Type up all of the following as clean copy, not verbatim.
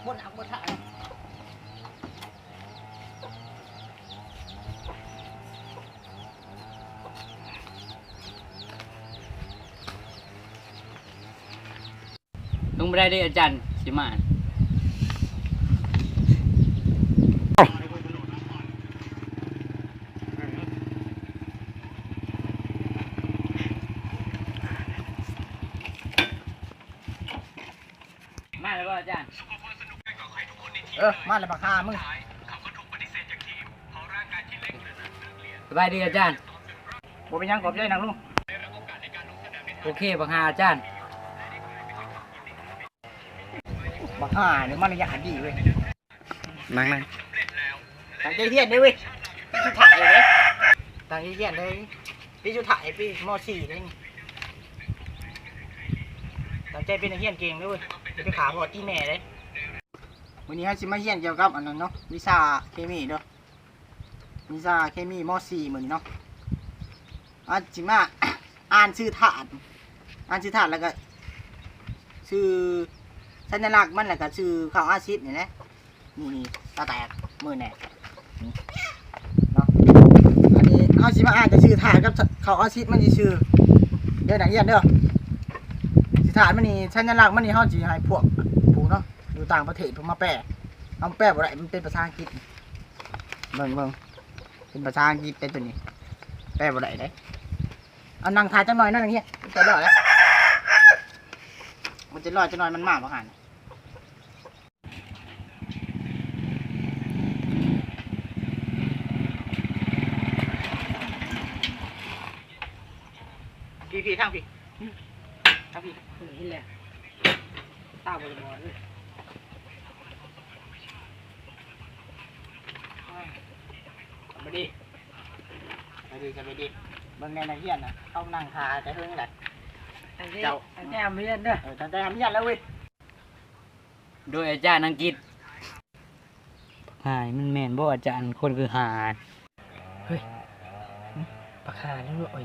บนอักบนถ่ายลงไปได้ดิอาจารย์สิมามาแล้วอาจารย์มาแล้วบักฮามึงสบายดีอาจารย์บ่เป็นยังขอบใจนางลุงโอเคบังฮาอาจารย์บักฮาเนี่ยมันระยะดีเว้ยนั่งตั้งใจเทียนเลยเว้ยพี่ชุดถ่ายเลยตั้งใจเทียนเลยพี่ชุดถ่ายพี่ม.4เลยตั้งใจเป็นนักเรียนเก่งเลยเว้ยจะไปขาพอตีแม่เลยวันนี้ฮะสิมาเรียนเกี่ยวกับอันนั้นเนาะวิชาเคมีเด้อวิชาเคมีม.4เหมือนเนาะจิมาอ่านชื่อถาดแล้วก็ชื่อสัญลักษณ์มันแล้วก็ชื่อข้าวอาซิดนี่แหละนี่ตาแตกมือแหน่เนาะอันนี้เขาสิมาอ่านแต่ชื่อถาดกับข้าวอาซิดมันสิชื่อเดี๋ยวนักเรียนเด้อสิถาดมันนี่สัญลักษณ์มันนี่เขาสิให้พวกผู้เนาะอยู่ต่างประเทศเพิ่นมาแปลเอาแปลบ่ได้มันเป็นภาษาอังกฤษเบิ่งเป็นภาษาอังกฤษเป็นตัวนี้แปลบ่ได้เด้เอานั่งถ่ายจังหน่อยนั่นอย่างเงี้ยจะรอดแล้วมันจะรอดจังหน่อยมันมากบ่หันพี่ทางพี่นี่แหละตาบอดเลยไปดิเบิ่งในนักเรียนนะเข้านั่งทาแต่เพิ่งแหละเจ้าแก้มเรียนเด้อตั้งแต่ทำเรียนแล้วเว้ยโดยอาจารย์อังกฤษหายมันแม่นบ่อาจารย์คนคือหาเฮ้ยปากคาแล้วด้วยโอ้ย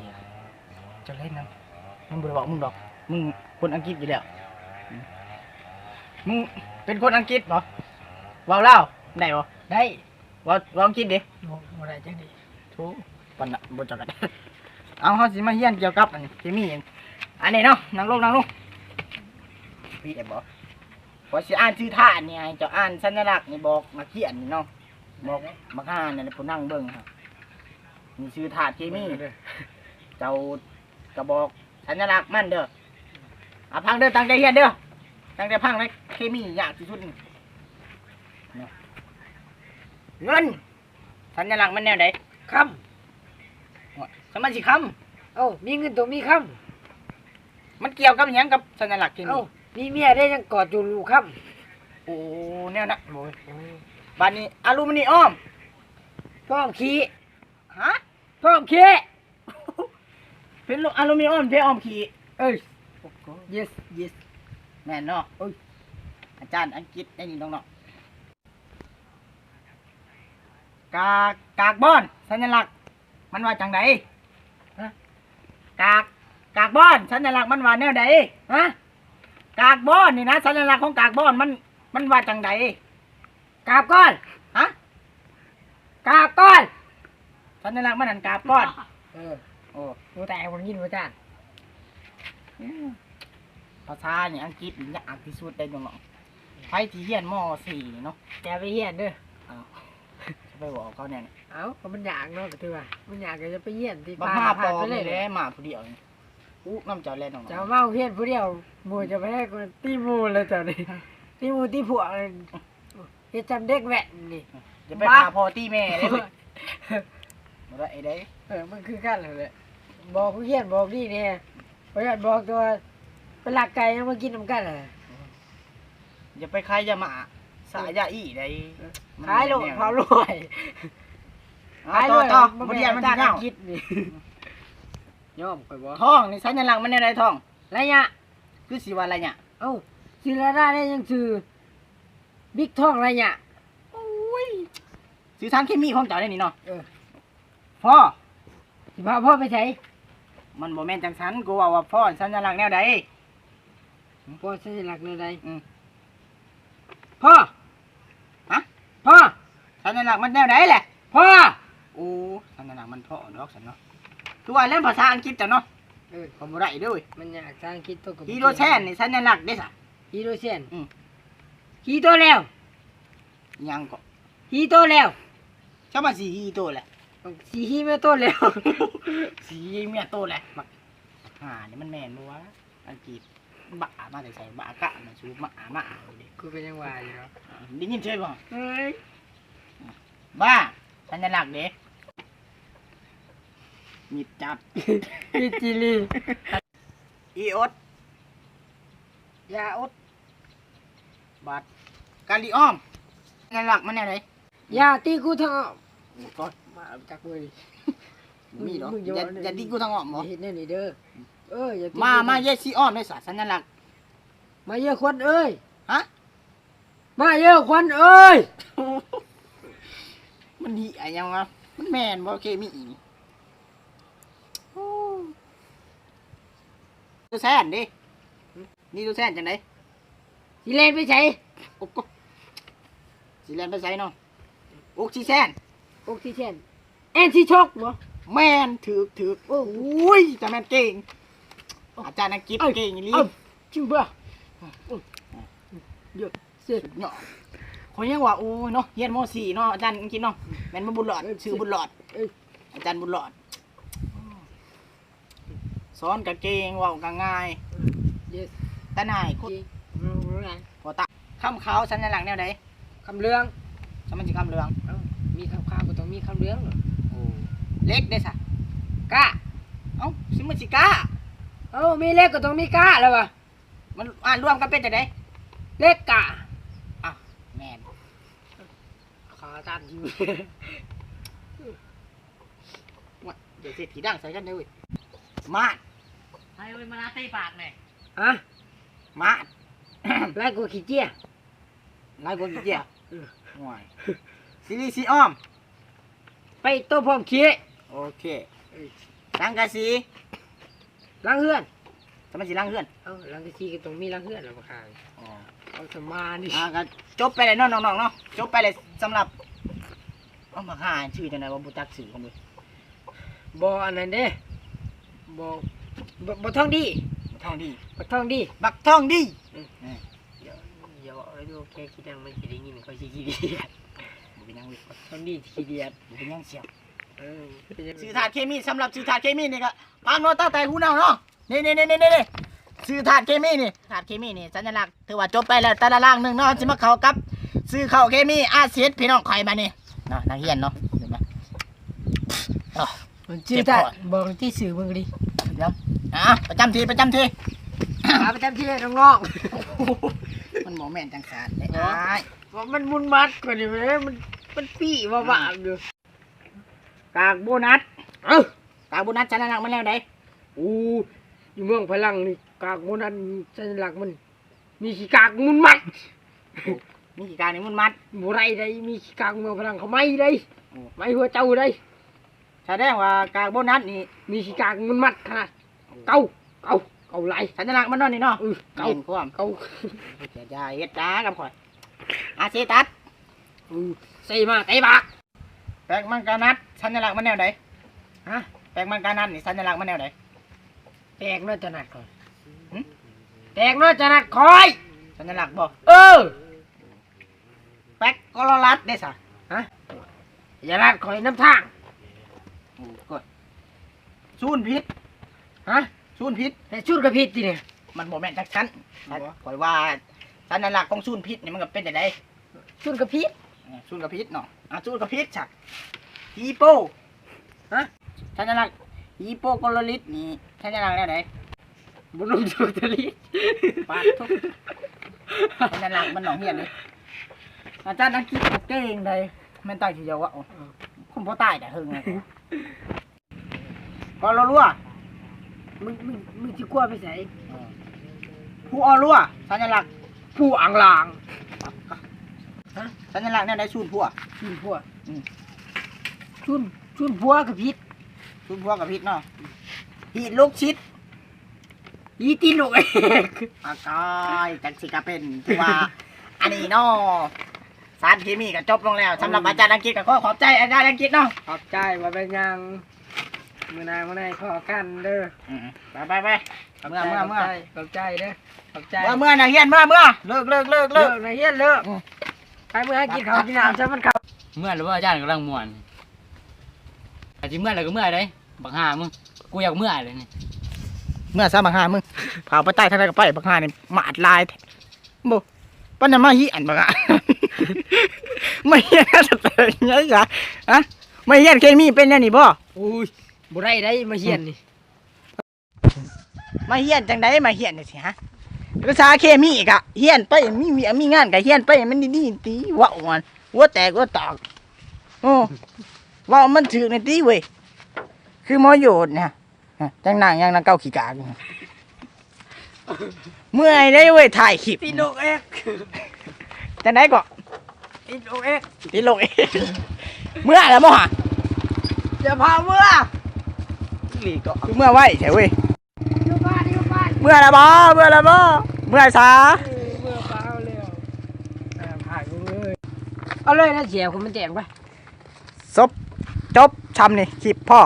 จะเล่นน้ำมึงบ่ได้บอกมึงดอกมึงคนอังกฤษอยู่แล้วมึงเป็นคนอังกฤษเหรอว้าวเล่าได้บ่ได้ว้าวอังกฤษดิบ่ได้จังดิทุกปันน่ะบ่จักกันเอาเฮาสิมาเรียนเกี่ยวกับอันเคมีอันนี้เนาะนั่งลงพี่ได้บ่พอสิอ่านชื่อท่านี่ให้เจ้าอ่านสัญลักษณ์นี่บอกนักเรียนนี่เนาะบอกบักห่านี่ผู้นั่งเบิ่งครับมีชื่อธาตุเคมีเจ้ากระบอกสัญลักษณ์มันเด้อพังเด้อตั้งใจเรียนเด้อตั้งใจพังเลยเคมียากที่สุดเงินสัญลักษณ์มันแนวไหนคำสมัยสิคำมีเงินตัวมีคำมันเกี่ยวกับหยังกับสัญลักษณ์เคมีมีเมียได้ยังกอดอยู่ลูกคำโอ้แนวนะโอ้ยบ้านนี้อลูมิเนียมพร้อมขี้ฮะพร้อมขี้เป็นอลูมิเนียมเป็นออมขี้yes แม่นเนาะอาจารย์อังกฤษได้ยินน้องๆกากบอนสัญลักษณ์มันว่าจังไดกากบอนสัญลักษณ์มันว่าแนวใดฮะกากบอนนี่นะสัญลักษณ์ของกากบอนมันว่าจังไดกาบก้อนฮะกาบก้อนสัญลักษณ์มันนั่นกาบก้อนโอ้ดูแต่คนยินอาจารย์ภาษาเนี่ยอังกฤษยากที่สุดได้น้องๆไปที่เรียนม.4 เนาะแกไปเรียนเด้อจะไปบอกเขาเนี่ยก็มันอยากเนาะก็ถือว่ามันอยากจะไปเรียนที่บ้านมาปอไปเลยมาผู้เดียวน้ำเจ้าเล่นน้องๆจะมาเรียนผู้เดียวหมู่จะไปให้คนตีหมู่เลยเจ้านี่ตีหมู่ตีผัวจะจำเด็กแว่นนี่จะไปพาพ่อตีแม่ได้เลยมาได้ได้มันคือกันเลยบอกผู้เรียนบอกนี่เนี่ยเพราะฉะนั้นบอกตัวเป็นหลักไก่มากินน้ำกันเลยอย่าไปขายยาหมาสายยาอีได้ขายโลดเผารวยขายต่อมันเรียนมันจะเงาย่อมไปบ่ทองนี่สัญลักษณ์มันอะไรทองไรเนี่ยคือสีว่าอะไรเนี่ยชื่อละได้ยังชื่อบิ๊กทองไรเนี่ยชื่อทางเคมีของเจ้าได้นี่เนาะพ่อสิพาพ่อไปใช้มันโมเมนต์จังสันกูว่าพ่อสัญลักษณ์แนวใดพ่อสัญลักษณ์แนวใด พ่อ ฮะ พ่อ สัญลักษณ์มันแนวไหนแหละ พ่อ โอ้สัญลักษณ์มันเพาะดอกสันเนาะคือว่าเล่นภาษาอังกฤษจ้ะเนาะผมบ่ได้เด้วย มันอยากสร้างคิดตัวกับ ฮีโรแซนนี่สัญลักษณ์เด้ซะ ฮีโรเซน อืม ฮีโตแล้ว ยังก็ ฮีโตแล้ว ชอบมาสีฮีโตแหละ สีฮีไม่โตแล้ว สีเมียโตแหละบักนี่มันแม่นบ่วะอังกฤษบ้ามาแต่ใส่บ้ากะมันชูมาเอาดิ กูเป็นยังวายอยู่เนาะ ได้ยินใช่บ่ เฮ้ย บ้าสัญลักษณ์เด้มีดจับ พี่จิลี อีอด ยาอด บัดกาลิอ้อมสัญลักษณ์มันแนวไหน ยาตีกูทาง ก็ มาจากเว้ย มีดอก มึง อย่าดิ้งกูทางอ้อมบ่ เห็นแน่นี่เด้ออย่าตี มาเยซีอ้อมได้สัญลักษณ์ มาเยอะควันเอ้ย ฮะ มาเยอะควันเอ้ย มันหีอะไรยังวะมันแม่นบ่เคมีอีนี่ตัวแซนดินี่ตัวแซนจังได สิเลนไปใช้ โอ้โหสิแลนไปใส่เนาะโอกซิแซน ออกซิเจนแอนติช็อกบ่ แม่นถือโอ้ยแต่แม่นเก่งอาจารย์อังกฤษเก่งอีหลี เอ้าจริงป่ะเยอะเสร็จ เนาะคนยังว่าโอ้ยเนาะเฮียนม .4 เนาะอาจารย์อังกฤษเนาะแม่นบ่บุญหลอดชื่อบุญหลอด เอ้ย อาจารย์บุญหลอดสอนก็เก่งเว้าก็ง่าย เยส แต่นายโคตร รู้ไง พอตาคำขาวสัญลักษณ์แนวใด คำเรื่อง สมันสิคำเรือง เอ้ามีคำข้าวก็ต้องมีคำเรื่องเหรอ โอ้เล็กได้ซะ กล้า เอ้าสิมันสิกล้า เอ้ามีเล็กก็ต้องมีกล้าแล้ววะ มันอ่านรวมกันเป็นจังได๋ เล็กกล้า อ้าวแม่น ขาตันอยู่ ว่าเดี๋ยวเศรษฐีดังใส่กันเด้อเว้ยมาด ให้เว้ยมาลาตีปากแม่ ฮะ มาด ไล่กูขี้เจี๊ย หลายคนกี่เจียห่วยซิลิซิออม ไปโต๊ะพร้อมขี้ โอเคสังกะสี ล้างเฮือน สมันสิล้างเฮือน เอ้าล้างกะสีก็ต้องมีล้างเฮือนแล้วมาขาย อ๋อ เอาสมานี่ ก็จบไปเลยเนาะน้องๆเนาะจบไปเลยสำหรับเอามาหาชื่อจังไดว่าบ่จักชื่อของมึง บ่อันนั้นเด้บ่ท่องดี ทองดี บ่ท่องดี บักทองดี อย่าเอาไว้ดูแค่คิดดังมันสิได้ยินเขาสิขี้เดียด บ่เป็นหยังเว้ย ท่องดีขี้เดียด บ่เป็นหยังเสียบ เป็นยังไง สื่อถาดเคมีสำหรับสื่อถาดเคมีนี่ก็ฟังโน้ตตั้งแต่หูเนาเนาะนี่สื่อถาดเคมีนี่ถาดเคมีนี่สัญลักษณ์ถือว่าจบไปแล้วแต่ละล่างหนึงเนาะสิมาเข้ากับสื่อเข้าเคมีอาเซียนพี่น้องข่อยมานี่เนาะนักเรียนเนาะเห็นไหมอ๋อ ชื่อท่าบอกที่สื่อมึงดิ เดี๋ยวประจำที ประจำที่เลยน้อง มันหมอแม่นจังสารได้อ้าย ๆว่ามันมุนมัดกว่านี้เว้ยมันปี้ว่าบ้าอยู่ กากโบนัส เอ้าก ากโบนัสสัญลักษณ์มันแล้วได อู้อยู่เมืองพลังนี่กากมุนอันสัญลักษณ์มันมีขี้กากมุนมัด นี่กี่การนี่มันมัด บ่ไรได้มีขี้กากเมืองพลังเขาไม่ได้ไม่หัวเจ้าได้ แสดงว่ากากโบนัสนี่ มีขี้กากมุนมัดขนาดเก่าไหล สัญลักษณ์มันเนั่นนี่เนาะ เก่า เห็นความ เก่า จะยาเฮ็ดจ้ากับข่อยอาเซตัส ใส่มาเตะปาก แปลกมันกานัดสัญลักษณ์มันแนวใด ฮะ แปลกมันกานัดนี่สัญลักษณ์มันแนวใด แตกน้อยจะนัดคอย หึ แตกน้อยจะนัดคอย สัญลักษณ์บ่ อ แปลกกอลลัดได้ซะ อย่านัดคอยน้ำทาง โอ้กดซูนพิษ ฮะ ซูนพิษ แต่ชุดกระพิษทีเนี่ย มันบ่แม่นจักชั้นข่อยว่าสัญลักษณ์ของซูนพิษนี่มันก็เป็นจังได ชุดกระพิษ ซูนกับพิษเนาะซูนกับพิษจ้ะฮีโป ฮะ สัญลักษณ์ฮีโปโกลลิสนี่สัญลักษณ์แนวใด บุญชุดกระลิษ ปาดทุกสัญลักษณ์มันหนองเฮียนเลยอาจารย์อังกฤษเก่งใดแม่นตายทีเดียววะคุณพ่อตายแต่หึงเลยกอลลัว มึงจะกลัวไปใส่ ผู้ออลัวสัญลักษณ์ ผู้อ่างลาง สัญลักษณ์เนี่ยได้ชูนพัว ชุนพัว อืม ชุนพัวกระพิษ ชูนพัวกับพิษเนาะหีดลูกชิด อีตีนลูกเอก อากายจักสิกาเป็นที่ว่า อันนี้เนาะสารเคมีก็จบลงแล้วสำหรับอาจารย์อังกฤษก็ขอขอบใจอาจารย์อังกฤษเนาะ ขอบใจว่าเป็นยังมื้อนายมื้อไหนขอกันเด้อ ไปเมื่อ ขอบใจเด้อขอบใจ เมื่อนะเฮียนเมื่อเลิก เลิกนะเฮียนเลิกไปเมื่อให้กินข้าวกินน้ำซะมันเข้า เมื่อหรือว่าอาจารย์กำลังม่วนอาจจะเมื่อไรก็เมื่อไรบักห่ามึงกูอยากเมื่อเลยนี่ เมื่อซะบังหามึงเผาไปใต้ทางใดก็ไปบังหานี่หมาดลายบ่ปานนั้นมาเฮียนบังหา ไม่เฮียนสเตอร์ไงกะฮะไม่เฮียนเคมีเป็นแน่นี่บ่ อุ้ยบ่ได้มาเฮียนนี่ มาเฮียนจังไดมาเฮียนนี่สิฮะภาษาเคมีกะเฮียนไปมีงานกะเฮียนไปมันดีๆตีเว้ามันหัวแตกหัวตอกโอ้เว้ามันถึกนี่ติเว้ยคือหมอโยดเนี่ยจังนั่งยังนั่งเก้าขี้กากอยู่เมื่อยได้เว้ยถ่ายคลิป ติดโลกเอ็ก จังไดก็ ติดโลกเอ็ก ติดลงเองเมื่อแล้วบ่ฮะ อย่าพาเมื่อ ลีก็คือเมื่อไว้แถวเว้ย อยู่บ้าน เมื่อแล้วบ่เมื่อซะ เมื่อเปล่าแล้วผ่านเลยเอาเลยนะเสียคุณมันแจงไป จบทำนี่คลิปพ่อ